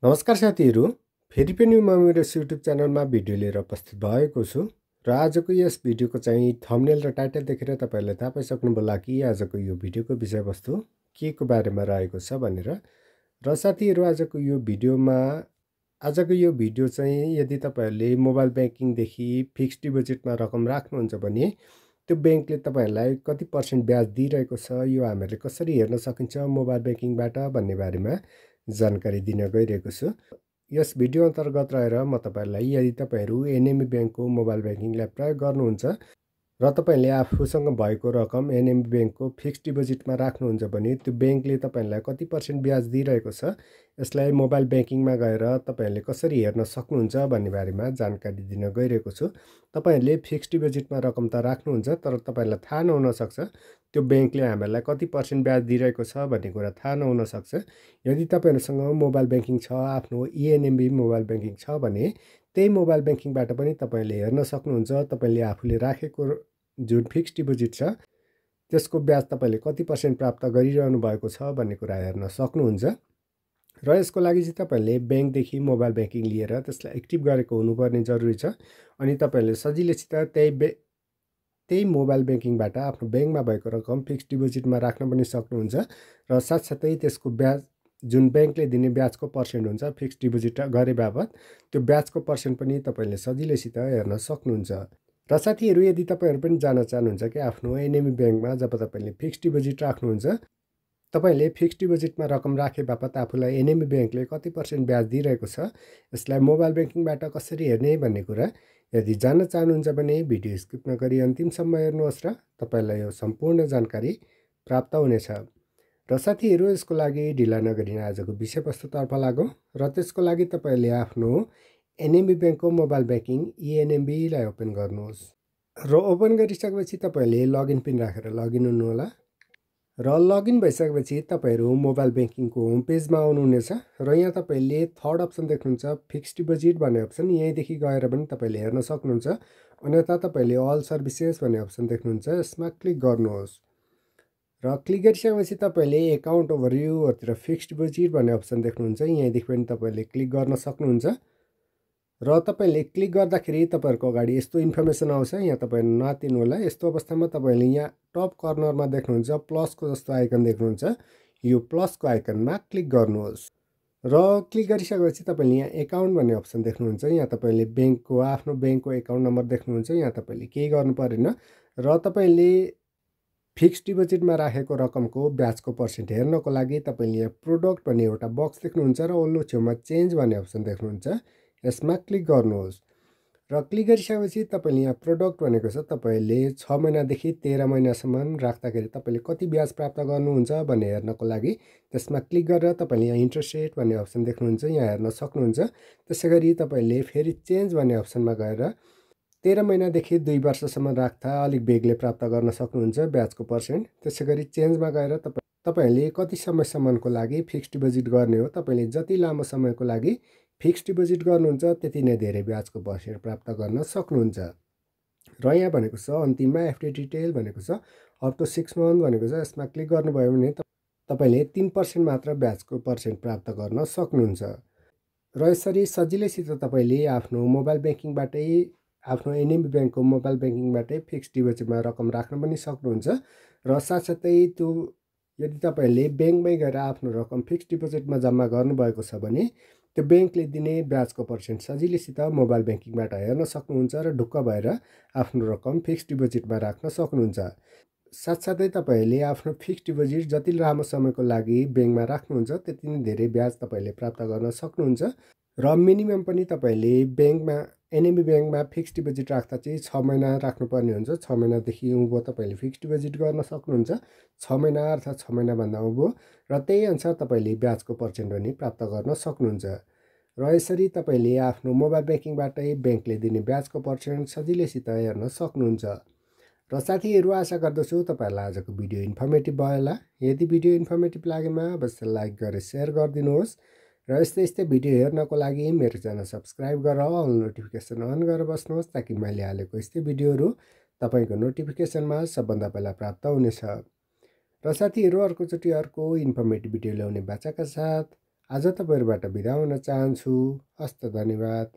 नमस्कार साथीहरू, फेरि पनि म मेरो युट्युब च्यानलमा भिडियो लिएर उपस्थित भएको छु र आजको यस भिडियोको चाहिँ थम्बनेल र टाइटल देखेर तपाईँहरूले थाहा पाइसक्नु होला कि आजको यो भिडियोको विषयवस्तु के को बारेमा रहेको छ भनेर। र साथीहरू, आजको यो भिडियो चाहिँ यदि तपाईँहरूले मोबाइल ब्याङ्किङदेखि फिक्स्ड डिपोजिटमा रकम राख्नुहुन्छ भने त्यो ब्याङ्कले तपाईँहरूलाई कति पर्सेन्ट ब्याज दिइरहेको छ, यो हामीहरूले कसरी हेर्न सकिन्छ मोबाइल ब्याङ्किङबाट भन्ने बारेमा जानकारी दिन गइरहेको छु। यस भिडियो अन्तर्गत रहेर म तपाईँहरूलाई यदि तपाईँहरू एनएमबी ब्याङ्कको मोबाइल ब्याङ्किङलाई प्रयोग गर्नुहुन्छ र तपाईँले आफूसँग भएको रकम एनएमबी ब्याङ्कको फिक्स्ड डिपोजिटमा राख्नुहुन्छ भने त्यो ब्याङ्कले तपाईँलाई कति पर्सेन्ट ब्याज दिइरहेको छ, यसलाई मोबाइल ब्याङ्किङमा गएर तपाईँहरूले कसरी हेर्न सक्नुहुन्छ भन्ने बारेमा जानकारी दिन गइरहेको छु। तपाईँहरूले फिक्स्ड डिपोजिटमा रकम त राख्नुहुन्छ, तर तपाईँलाई थाहा नहुनसक्छ त्यो ब्याङ्कले हामीहरूलाई कति पर्सेन्ट ब्याज दिइरहेको छ भन्ने कुरा थाहा नहुनसक्छ। यदि तपाईँहरूसँग मोबाइल ब्याङ्किङ छ, आफ्नो इएनएमबी मोबाइल ब्याङ्किङ छ भने त्यही मोबाइल ब्याङ्किङबाट पनि तपाईँले हेर्न सक्नुहुन्छ तपाईँले आफूले राखेको जुन फिक्स्ड डिपोजिट छ त्यसको ब्याज तपाईँले कति पर्सेन्ट प्राप्त गरिरहनु भएको छ भन्ने कुरा हेर्न सक्नुहुन्छ। र यसको लागि चाहिँ तपाईँहरूले ब्याङ्कदेखि मोबाइल ब्याङ्किङ लिएर त्यसलाई एक्टिभ गरेको हुनुपर्ने जरुरी छ। अनि तपाईँहरूले सजिलैसित त्यही मोबाइल ब्याङ्किङबाट आफ्नो ब्याङ्कमा भएको रकम फिक्स्ड डिपोजिटमा राख्न पनि सक्नुहुन्छ र साथसाथै त्यसको ब्याज जुन ब्याङ्कले दिने ब्याजको पर्सेन्ट हुन्छ फिक्स्ड डिपोजिट गरे बापत त्यो ब्याजको पर्सेन्ट पनि तपाईँले सजिलैसित हेर्न सक्नुहुन्छ। र साथीहरू, यदि तपाईँहरू पनि जान्न चाहनुहुन्छ कि आफ्नो एनएमबी ब्याङ्कमा जब तपाईँले फिक्स्ड डिपोजिट राख्नुहुन्छ तपाईँले फिक्स्ड डिपोजिटमा रकम राखे बापत आफूलाई एनएमबी ब्याङ्कले कति पर्सेन्ट ब्याज दिइरहेको छ, यसलाई मोबाइल ब्याङ्किङबाट कसरी हेर्ने भन्ने कुरा यदि जान्न चाहनुहुन्छ भने भिडियो स्किप नगरी अन्तिमसम्म हेर्नुहोस् र तपाईँलाई यो सम्पूर्ण जानकारी प्राप्त हुनेछ। र साथीहरू, यसको लागि ढिला नगरी आजको विषयवस्तुतर्फ लागौँ र त्यसको लागि तपाईँले आफ्नो एनएमबी ब्याङ्कको मोबाइल ब्याङ्किङ इएनएमबीलाई ओपन गर्नुहोस् र ओपन गरिसकेपछि तपाईँले लगइन पिन राखेर लगइन हुनुहोला र लगइन भइसकेपछि तपाईँहरू मोबाइल ब्याङ्किङको होम पेजमा आउनुहुनेछ र यहाँ तपाईँले थर्ड अप्सन देख्नुहुन्छ फिक्स्ड डिपोजिट भन्ने अप्सन, यहीँदेखि गएर पनि तपाईँले हेर्न सक्नुहुन्छ। अन्यथा तपाईँले अल सर्भिसेस भन्ने अप्सन देख्नुहुन्छ, यसमा क्लिक गर्नुहोस् र क्लिक गरिसकेपछि तपाईँले एकाउन्ट ओभरभ्यूतिर फिक्स्ड डिपोजिट भन्ने अप्सन देख्नुहुन्छ, यहीँदेखि पनि तपाईँले क्लिक गर्न सक्नुहुन्छ। र तपाईँले क्लिक गर्दाखेरि तपाईँहरूको अगाडि यस्तो इन्फर्मेसन आउँछ, यहाँ तपाईँहरू नतिर्नु होला। यस्तो अवस्थामा तपाईँले यहाँ टप कर्नरमा देख्नुहुन्छ प्लसको जस्तो आइकन देख्नुहुन्छ, यो प्लसको आइकनमा क्लिक गर्नुहोस् र क्लिक गरिसकेपछि तपाईँले यहाँ एकाउन्ट भन्ने अप्सन देख्नुहुन्छ, यहाँ तपाईँले आफ्नो ब्याङ्कको एकाउन्ट नम्बर देख्नुहुन्छ, यहाँ तपाईँले केही गर्नु परेन र तपाईँले फिक्स्ड डिपोजिटमा राखेको रकमको ब्याजको पर्सेन्ट हेर्नको लागि तपाईँले यहाँ प्रोडक्ट भन्ने एउटा बक्स देख्नुहुन्छ र ओल्लो छेउमा चेन्ज भन्ने अप्सन देख्नुहुन्छ, यसमा क्लिक गर्नुहोस् र क्लिक गरिसकेपछि तपाईँले यहाँ प्रोडक्ट भनेको छ तपाईँले 6 महिनादेखि 13 महिनासम्म राख्दाखेरि तपाईँले कति ब्याज प्राप्त गर्नुहुन्छ भन्ने हेर्नको लागि त्यसमा क्लिक गरेर तपाईँले यहाँ इन्ट्रेस्ट रेट भन्ने अप्सन देख्नुहुन्छ, यहाँ हेर्न सक्नुहुन्छ। त्यसै गरी तपाईँले फेरि चेन्ज भन्ने अप्सनमा गएर 13 महिनादेखि 2 वर्षसम्म राख्दा अलिक बेग्लै प्राप्त गर्न सक्नुहुन्छ ब्याजको पर्सेन्ट। त्यसै गरी चेन्जमा गएर तपाईँले कति समयसम्मको लागि फिक्स्ड डिपोजिट गर्ने हो, तपाईँले जति लामो समयको लागि फिक्स्ड डिपोजिट गर्नुहुन्छ त्यति नै धेरै ब्याजको पर्सेन्ट प्राप्त गर्न सक्नुहुन्छ। र यहाँ भनेको छ अन्तिममा एफडी डिटेल भनेको छ अप टु 6 मन्थ भनेको छ, यसमा क्लिक गर्नुभयो भने तपाईँले 3% मात्र ब्याजको पर्सेन्ट प्राप्त गर्न सक्नुहुन्छ। र यसरी सजिलैसित तपाईँले आफ्नो मोबाइल ब्याङ्किङबाटै आफ्नो एनएमबी ब्याङ्कको मोबाइल ब्याङ्किङबाटै फिक्स्ड डिपोजिटमा रकम राख्न पनि सक्नुहुन्छ। र साथसाथै त्यो यदि तपाईँहरूले ब्याङ्कमै गएर आफ्नो रकम फिक्स्ड डिपोजिटमा जम्मा गर्नुभएको छ भने त्यो ब्याङ्कले दिने ब्याजको पर्सेन्ट सजिलैसित मोबाइल ब्याङ्किङबाट हेर्न सक्नुहुन्छ र ढुक्क भएर आफ्नो रकम फिक्स्ड डिपोजिटमा राख्न सक्नुहुन्छ। साथसाथै तपाईँहरूले आफ्नो फिक्स्ड डिपोजिट जति लामो समयको लागि ब्याङ्कमा राख्नुहुन्छ त्यति नै धेरै ब्याज तपाईँले प्राप्त गर्न सक्नुहुन्छ। र मिनिमम पनि तपाईँले एनएमबी ब्याङ्कमा फिक्स्ड डिपोजिट राख्दा चाहिँ 6 महिना राख्नुपर्ने हुन्छ। 6 महिनादेखि उँभो तपाईँले फिक्स्ड डिपोजिट गर्न सक्नुहुन्छ, 6 महिना अर्थात् 6 महिनाभन्दा उँभो, र त्यही अनुसार तपाईँले ब्याजको पर्सेन्ट पनि प्राप्त गर्न सक्नुहुन्छ। र यसरी तपाईँले आफ्नो मोबाइल ब्याङ्किङबाटै ब्याङ्कले दिने ब्याजको पर्सेन्ट सजिलैसित हेर्न सक्नुहुन्छ। र साथीहरू, आशा गर्दछु तपाईँहरूलाई आजको भिडियो इन्फर्मेटिभ भयो होला। यदि भिडियो इन्फर्मेटिभ लागेमा अवश्य लाइक गरेर सेयर गरिदिनुहोस् र यस्तै भिडियो हेर्नको लागि मेरो च्यानल सब्सक्राइब गरेर अल नोटिफिकेसन अन गरेर बस्नुहोस् ताकि मैले हालेको यस्तै भिडियोहरू तपाईँको नोटिफिकेसनमा सबभन्दा पहिला प्राप्त हुनेछ। र साथीहरू, अर्कोचोटि अर्को इन्फर्मेटिभ भिडियो ल्याउने बाचाका साथ आज तपाईँहरूबाट बिदा हुन चाहन्छु। हस्त धन्यवाद।